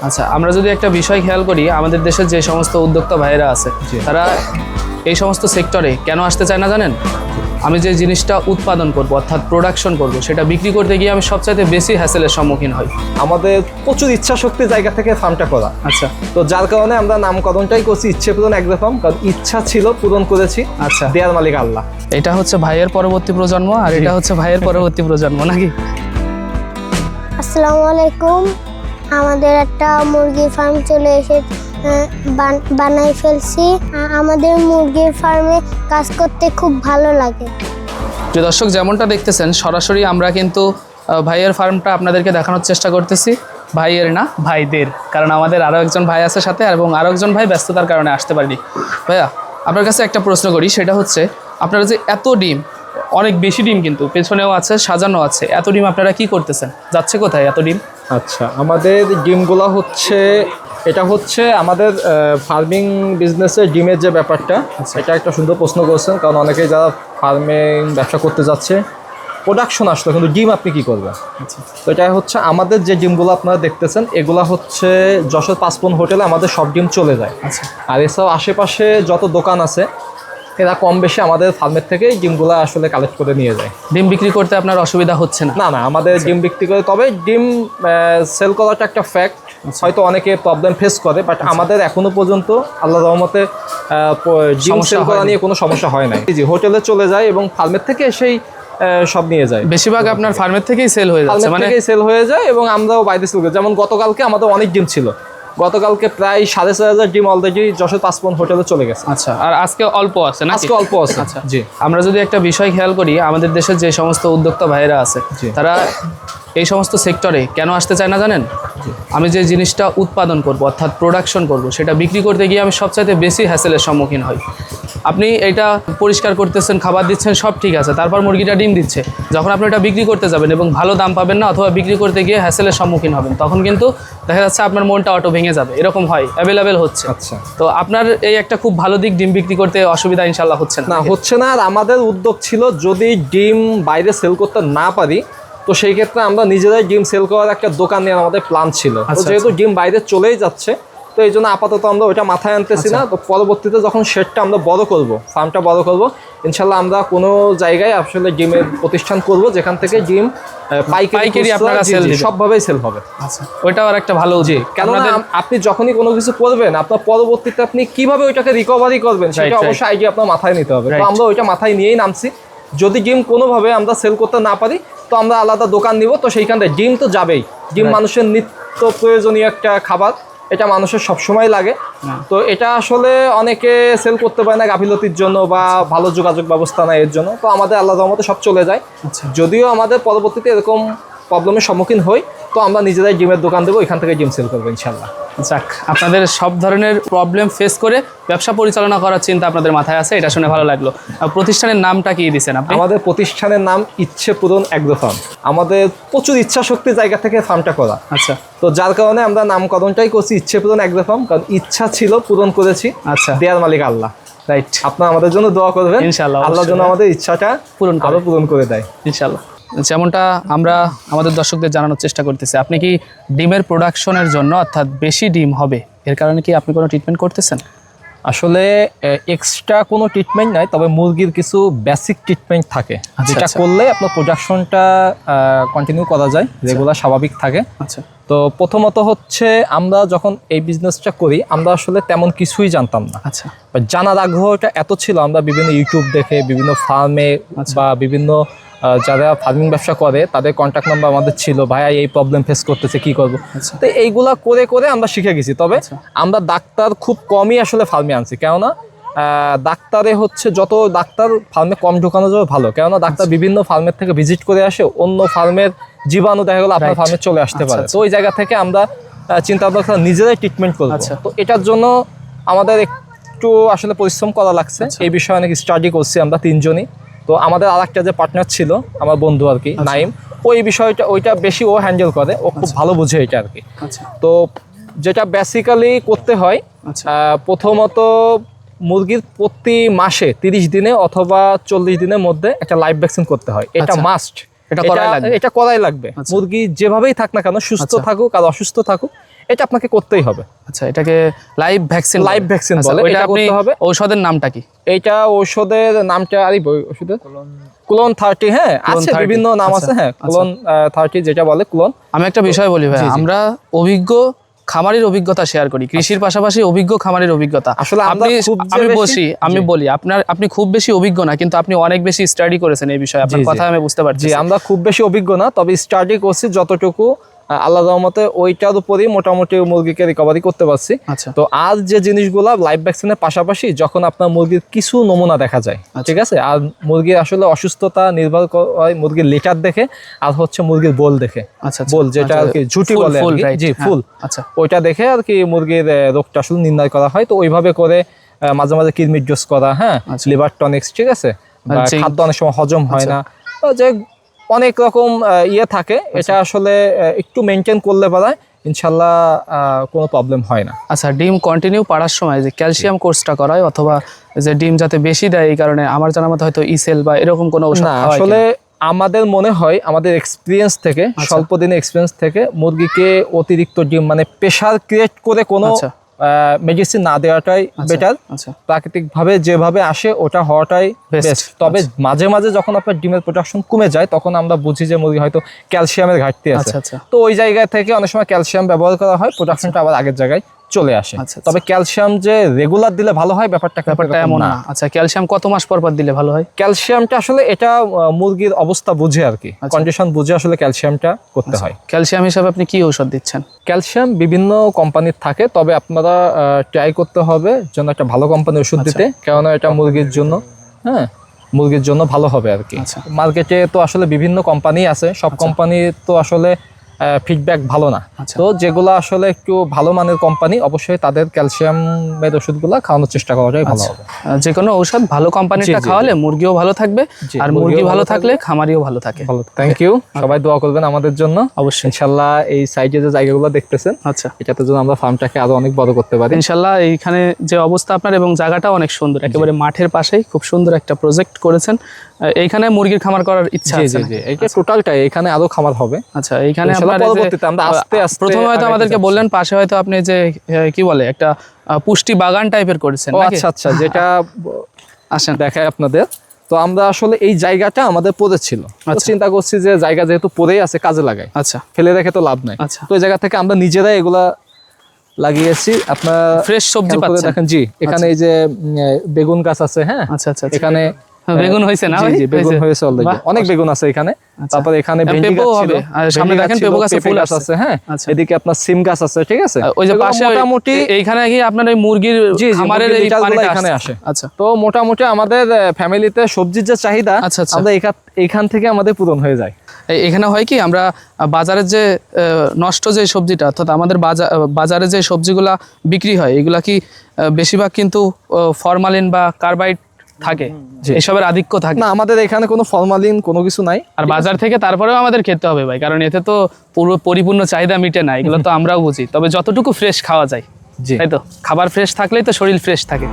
আচ্ছা, আমরা যদি একটা বিষয় খেয়াল করি, আমাদের দেশের যে সমস্ত উদ্যোক্তা ভাইয়েরা আছে তারা এই সমস্ত সেক্টরে কেন আসতে চায় না জানেন? আমি যে জিনিসটা উৎপাদন করব অর্থাৎ প্রোডাকশন করব সেটা বিক্রি করতে গিয়ে আমি সবচাইতে বেশি হ্যাসেলের সম্মুখীন হই। আমাদের প্রচুর ইচ্ছা শক্তি জায়গা থেকে ফার্মটা করা। আচ্ছা, তো যার কারণে আমরা নামকরণটাই করছি ইচ্ছে পূরণ এগ্রো ফার্ম, কারণ ইচ্ছা ছিল পূরণ করেছি। আচ্ছা, দেয়ার মালিক আল্লাহ। এটা হচ্ছে ভাইয়ের পরবর্তী প্রজন্ম আর এটা হচ্ছে ভাইয়ের পরবর্তী প্রজন্ম নাকি? আসসালামু আলাইকুম। আমাদের একটা মুরগি ফার্ম চলে এসে বানাই ফেলছি। আমাদের মুরগির ফার্মে কাজ করতে খুব ভালো লাগে। প্রিয় দর্শক, যেমনটা দেখতেছেন সরাসরি আমরা কিন্তু ভাইয়ের ফার্মটা আপনাদেরকে দেখানোর চেষ্টা করতেছি। ভাইয়ের না, ভাইদের, কারণ আমাদের আরও একজন ভাই আছে সাথে এবং আরও একজন ভাই ব্যস্ততার কারণে আসতে পারেনি। ভাইয়া, আপনার কাছে একটা প্রশ্ন করি, সেটা হচ্ছে আপনারা যে এত ডিম, অনেক বেশি ডিম কিন্তু পেছনেও আছে, সাজানো আছে, এত ডিম আপনারা কি করতেছেন? যাচ্ছে কোথায় এত ডিম? আচ্ছা, আমাদের ডিমগুলো হচ্ছে, এটা হচ্ছে আমাদের ফার্মিং বিজনেসের ডিমের যে ব্যাপারটা, এটা একটা সুন্দর প্রশ্ন করছেন, কারণ অনেকেই যারা ফার্মিং ব্যবসা করতে যাচ্ছে প্রোডাকশন আসলো কিন্তু ডিম আপনি কী করবেন। আচ্ছা, তো এটা হচ্ছে আমাদের যে ডিমগুলো আপনারা দেখতেছেন এগুলা হচ্ছে যশোর ৫ হোটেলে আমাদের সব ডিম চলে যায়। আচ্ছা, আর এছাড়াও আশেপাশে যত দোকান আছে এরা কম বেশি আমাদের ফার্মের থেকে ডিমগুলো আসলে কালেক্ট করে নিয়ে যায়। ডিম বিক্রি করতে আপনার অসুবিধা হচ্ছে না? না না, আমাদের ডিম বিক্রি করে, তবে ডিম সেল করাটা একটা ফ্যাক্ট, হয়তো অনেকে প্রবলেম ফেস করে, বাট আমাদের এখনো পর্যন্ত আল্লাহ রহমতে ডিম সেল করা নিয়ে কোনো সমস্যা হয় নাই। জি, হোটেলে চলে যায় এবং ফার্মের থেকে সেই সব নিয়ে যায়। বেশিরভাগ আপনার ফার্মের থেকেই সেল হয়ে যাচ্ছে, মানে সেল হয়ে যায় এবং আমরাও বাইরে সেল করি। যেমন গতকালকে আমাদের অনেক ডিম ছিল, গতকালকে প্রায় 4,500 ডিম অলরেডি যশোর ৫ হোটেলে চলে গেছে। আচ্ছা, আর আজকে অল্প আছে না? আজকে অল্প আছে। আচ্ছা, জি, আমরা যদি একটা বিষয় খেয়াল করি, আমাদের দেশের যে সমস্ত উদ্যোক্তা ভাইয়েরা আছে তারা এই সমস্ত সেক্টরে কেন আসতে চায় না জানেন? আমি যে জিনিসটা উৎপাদন করব অর্থাৎ প্রোডাকশন করব সেটা বিক্রি করতে গিয়ে আমি সবচাইতে বেশি হ্যাসেলের সম্মুখীন হই। আপনি এটা পরিষ্কার করতেছেন, খাবার দিচ্ছেন, সব ঠিক আছে, তারপর মুরগিটা ডিম দিচ্ছে। যখন আপনি এটা বিক্রি করতে যাবেন এবং ভালো দাম পাবেন না অথবা বিক্রি করতে গিয়ে হ্যাসেলের সম্মুখীন হবেন, তখন কিন্তু দেখা যাচ্ছে আপনার মনটা অটো ভেঙে যাবে। এরকম হয়, অ্যাভেলেবেল হচ্ছে। আচ্ছা, তো আপনার এই একটা খুব ভালো দিক, ডিম বিক্রি করতে অসুবিধা ইনশাল্লাহ হচ্ছে না, হচ্ছে না। আর আমাদের উদ্যোগ ছিল যদি ডিম বাইরে সেল করতে না পারি তো সেই ক্ষেত্রে আমরা নিজেরাই ডিম সেল করার একটা দোকান নিয়ে আমাদের প্ল্যান ছিল। তো যেহেতু ডিম বাইরে চলেই যাচ্ছে তো এই জন্য আপাতত আমরা ওইটা মাথায় আনতেছি না। তো পরবর্তীতে যখন শেডটা আমরা বড় করব, ফার্মটা বড় করব, ইনশাল্লাহ আমরা কোনো জায়গায় আসলে ডিমের প্রতিষ্ঠান করব যেখান থেকে ডিম পাইকারি আপনারা সেল দিবেন, সবভাবেই সেল হবে। আচ্ছা, ওইটাও আর একটা ভালো উদ্যোগ। কেননা আপনি যখনই কোনো কিছু করবেন আপনার পরবর্তীতে আপনি কিভাবে ওইটাকে রিকভারি করবেন সেটা অবশ্যই আইডিয়া আপনার মাথায় নিতে হবে। তো আমরা ওইটা মাথায় নিয়েই নামছি। যদি ডিম কোনোভাবে আমরা সেল করতে না পারি তো আমরা আলাদা দোকান নিব। তো সেইখান থেকে ডিম তো যাবেই, ডিম মানুষের নিত্য প্রয়োজনীয় একটা খাবার, এটা মানুষের সবসময় লাগে। তো এটা আসলে অনেকে সেল করতে পারে না গাফিলতির জন্য বা ভালো যোগাযোগ ব্যবস্থা নাই এর জন্য। তো আমাদের আল্লাহ রহমতে সব চলে যায়। যদিও আমাদের পরবর্তীতে এরকম প্রবলেমের সম্মুখীন হই তো আমরা নিজেরাই ডিমের দোকান দেবো, এখান থেকে ডিম সেল করবো ইনশাল্লাহ। যাক, আপনাদের সব ধরনের প্রবলেম ফেস করে ব্যবসা পরিচালনা করার চিন্তা আপনাদের মাথায় আছে, এটা শুনে ভালো লাগলো। প্রতিষ্ঠানের নামটা কি দিয়েছেন আপনি? আমাদের প্রতিষ্ঠানের নাম ইচ্ছে পূরণ এগ্রো ফার্ম। আমাদের প্রচুর ইচ্ছা শক্তি জায়গা থেকে ফার্মটা করা। আচ্ছা, তো যার কারণে আমরা নামকরণটাই করছি ইচ্ছে পূরণ এগ্রো ফার্ম, কারণ ইচ্ছা ছিল পূরণ করেছি। আচ্ছা, দেয়ার মালিক আল্লাহ। রাইট। আপনারা আমাদের জন্য দোয়া করবেন, ইনশাআল্লাহ, আল্লাহ যেন আমাদের ইচ্ছাটা পূরণ করে দেয় ইনশাআল্লাহ। যেমনটা আমরা আমাদের দর্শকদের জানানোর চেষ্টা করতেছি, আপনি কি ডিমের প্রোডাকশনের জন্য অর্থাৎ বেশি ডিম হবে এর কারণে কি আপনি কোনো ট্রিটমেন্ট করতেছেন? আসলে এক্সট্রা কোনো ট্রিটমেন্ট নাই, তবে মুরগির কিছু বেসিক ট্রিটমেন্ট থাকে যেটা করলে আপনার প্রোডাকশনটা কন্টিনিউ করা যায়, রেগুলার স্বাভাবিক থাকে। আচ্ছা, তো প্রথমত হচ্ছে আমরা যখন এই বিজনেসটা করি আমরা আসলে তেমন কিছুই জানতাম না। আচ্ছা, জানার আগ্রহটা এত ছিল, আমরা বিভিন্ন ইউটিউব দেখে বিভিন্ন ফার্মে বা বিভিন্ন যারা ফার্মিং ব্যবসা করে তাদের কন্ট্যাক্ট নাম্বার আমাদের ছিল, ভাইয়া এই প্রবলেম ফেস করতেছে কি করবো। তো এইগুলা করে করে আমরা শিখে গেছি। তবে আমরা ডাক্তার খুব কমই আসলে ফার্মে আনছি, কেননা ডাক্তারে হচ্ছে যত ডাক্তার ফার্মে কম ঢোকানো যাবে ভালো, কেননা ডাক্তার বিভিন্ন ফার্মের থেকে ভিজিট করে আসে, অন্য ফার্মের জীবাণু দেখা গেলো আপনার ফার্মে চলে আসতে পারে। তো ওই জায়গা থেকে আমরা চিন্তা ভাবনা নিজেরাই ট্রিটমেন্ট করবো। তো এটার জন্য আমাদের একটু আসলে পরিশ্রম করা লাগছে। এই বিষয়ে অনেক স্টাডি করছি আমরা তিনজনই। তো আমাদের আর একটা যে পার্টনার ছিল আমার বন্ধু আর কি, নাইম, ওই বিষয়টা ওইটা বেশি ও হ্যান্ডেল করে, ও খুব ভালো বুঝে এটা আর কি। তো যেটা বেসিক্যালি করতে হয়, প্রথমত মুরগির প্রতি মাসে 30 দিনে অথবা 40 দিনের মধ্যে একটা লাইভ ভ্যাকসিন করতে হয়। এটা মাস্ট, এটা করাই লাগবে। মুরগি যেভাবেই থাক না কেন, সুস্থ থাকুক আর অসুস্থ থাকুক, এটা আপনাকে করতেই হবে। আচ্ছা, এটাকে লাইভ ভ্যাকসিন বলে, এটা এটা আপনি করতে হবে। ঔষধের নামটা কি? এইটা ঔষধের নামটা ওষুধের ক্লোন 30, হ্যাঁ আছে 30 বিভিন্ন নাম আছে, হ্যাঁ ক্লোন 30 যেটা বলে ক্লোন। আমি একটা বিষয় বলি ভাই, আমরা অভিজ্ঞ খামারির অভিজ্ঞতা শেয়ার করি, কৃষির পাশাপাশি অভিজ্ঞ খামারির অভিজ্ঞতা। আসলে আমি বলি আপনি খুব বেশি অভিজ্ঞ না, কিন্তু আপনি অনেক বেশি স্টাডি করেছেন এই বিষয়ে, আপনার কথা আমি বুঝতে পারছি। আমরা খুব বেশি অভিজ্ঞ না, তবে স্টাডি করছি যতটুকু, আল্লাহ রহমতে ওইটার উপরই মোটামুটি মুরগিকে রিকভারি করতে পারছি। আচ্ছা, তো আজ যে জিনিসগুলা লাইভ ভ্যাকসিনের পাশাপাশি যখন আপনার মুরগির কিছু নমুনা দেখা যায়, ঠিক আছে, আর মুরগির আসলে অসুস্থতা নির্ভর করে মুরগির লিটার দেখে আর হচ্ছে মুরগির বোল দেখে। আচ্ছা, বোল যেটা আর কি ঝুটি বলে আর কি, জি ফুল, আচ্ছা ওইটা দেখে আর কি মুরগির রোগটা আসলে নির্ণয় করা হয়। তো ওইভাবে করে মাঝে মাঝে কিডনির ডোজ করা, হ্যাঁ লিভার টনিক্স, ঠিক আছে, খাদ্য অনেক সময় হজম হয় না, যে অনেক রকম ইয়ে থাকে, এটা আসলে একটু মেনটেন করলে পারে ইনশাল্লাহ কোনো প্রবলেম হয় না। আচ্ছা, ডিম কন্টিনিউ পাড়ার সময় যে ক্যালসিয়াম কোর্সটা করায়, অথবা যে ডিম যাতে বেশি দেয় এই কারণে আমার জানার মতো হয়তো ইসেল বা এরকম কোনো ওষুধ না, খাওয়ায় আসলে আমাদের মনে হয় আমাদের এক্সপিরিয়েন্স থেকে, স্বল্প দিনের এক্সপিরিয়েন্স থেকে, মুরগিকে অতিরিক্ত ডিম মানে প্রেশার ক্রিয়েট করে কোনো মেডিসিন না দেওয়াটাই বেটার। প্রাকৃতিক ভাবে যেভাবে আসে ওটা হওয়াটাই বেস্ট। তবে মাঝে মাঝে যখন আপনার ডিমের প্রোডাকশন কমে যায় তখন আমরা বুঝি যে মুরগি হয়তো ক্যালসিয়ামের ঘাটতি আছে, তো ওই জায়গা থেকে অনেক সময় ক্যালসিয়াম ব্যবহার করা হয়, প্রোডাকশনটা আবার আগের জায়গায় চলে আসে। তবে ক্যালসিয়াম যে রেগুলার দিলে ভালো হয় ব্যাপারটা এমন না। আচ্ছা, ক্যালসিয়াম কত মাস পর পর দিলে ভালো হয়? ক্যালসিয়ামটা আসলে এটা মুরগির অবস্থা বুঝে আর কি, কন্ডিশন বুঝে আসলে ক্যালসিয়ামটা করতে হয়। ক্যালসিয়াম হিসাবে আপনি কি ঔষধ দিচ্ছেন? ক্যালসিয়াম বিভিন্ন কোম্পানির থাকে, তবে আপনারা ট্রাই করতে হবে যেন একটা ভালো কোম্পানির ওষুধ দিতে, কেননা এটা মুরগির জন্য, হ্যাঁ মুরগির জন্য ভালো হবে আর কি। মার্কেটে তো আসলে বিভিন্ন কোম্পানি আছে, সব কোম্পানি তো আসলে ফিডব্যাক ভালো না। তো যেগুলো আসলে একটু ভালো মানের কোম্পানি, অবশ্যই তাদের ক্যালসিয়ামের ওষুধগুলো খাওয়ানোর চেষ্টা করাটাই ভালো হবে। যে কোনো ঔষধ ভালো কোম্পানিটা খাওয়ালে মুরগিও ভালো থাকবে, আর মুরগি ভালো থাকলে খামারিও ভালো থাকে। থ্যাংক ইউ, সবাই দোয়া করবেন আমাদের জন্য অবশ্যই। ইনশাল্লাহ এই সাইডে যে জায়গাগুলো দেখতেছেন, আচ্ছা এটাতে যেন আমরা ফার্মটাকে আরো অনেক বড় করতে পারি ইনশাল্লাহ। এইখানে যে অবস্থা আপনার এবং জায়গাটা অনেক সুন্দর, একেবারে মাঠের পাশেই খুব সুন্দর একটা প্রজেক্ট করেছেন। এইখানে মুরগির খামার করার ইচ্ছা আছে? এইটা টোটালটাই, এখানে আরো খামার হবে। আচ্ছা, এইখানে প্রথমে হয়তো আমাদেরকে বললেন পাশে হয়তো আপনি যে কি বলে একটা পুষ্টি বাগান টাইপের করেছেন। আচ্ছা আচ্ছা, যেটা আসেন দেখায় আপনাদের। তো আমরা আসলে এই জায়গাটা আমাদের পড়ে ছিল, চিন্তা করছি যে জায়গা যেহেতু পড়েই আছে কাজে লাগাই, আচ্ছা ফেলে রেখে তো লাভ নাই। তো এই জায়গা থেকে আমরা নিজেরাই এগুলা লাগিয়েছি। আপনার ফ্রেশ সবজি পাচ্ছেন দেখেন, জি এখানে এই যে বেগুন গাছ আছে, হ্যাঁ আচ্ছা আচ্ছা, এখানে বেগুন হয়েছে না? জি বেগুন হয়েছে অলরেডি, অনেক বেগুন আছে এখানে। তারপর এখানে ভেন্ডি গাছ ছিল, সামনে দেখেন পেঁপে গাছে ফুল আছে, হ্যাঁ এদিকে আপনার সিম গাছ আছে, ঠিক আছে। ওই যে পাশে মোটামুটি এইখানে কি আপনার এই মুরগির খামারের এই পানিটা এখানে আসে। আচ্ছা, তো মোটামুটি আমাদের ফ্যামিলিতে সবজির যে চাহিদা আমরা এইখান থেকে আমাদের পূরণ হয়ে যায়। এখানে হয় কি, আমরা বাজারের যে নষ্ট যে সবজিটা, অর্থাৎ আমাদের বাজারে যে সবজিগুলা বিক্রি হয় এগুলা কি বেশিরভাগ কিন্তু ফরমালিন বা কার্বাইড থাকে, এসবের আধিক্য থাকে না। আমাদের এখানে কোনো ফরমালিন কোনো কিছু নাই, আর বাজার থেকে তারপরেও আমাদের খেতে হবে ভাই, কারণ এতে তো পুরো পরিপূর্ণ চাহিদা মিটে না, এগুলো তো আমরাও বুঝি। তবে যতটুকু ফ্রেশ খাওয়া যায়, তাই তো, খাবার ফ্রেশ থাকলেই তো শরীর ফ্রেশ থাকে।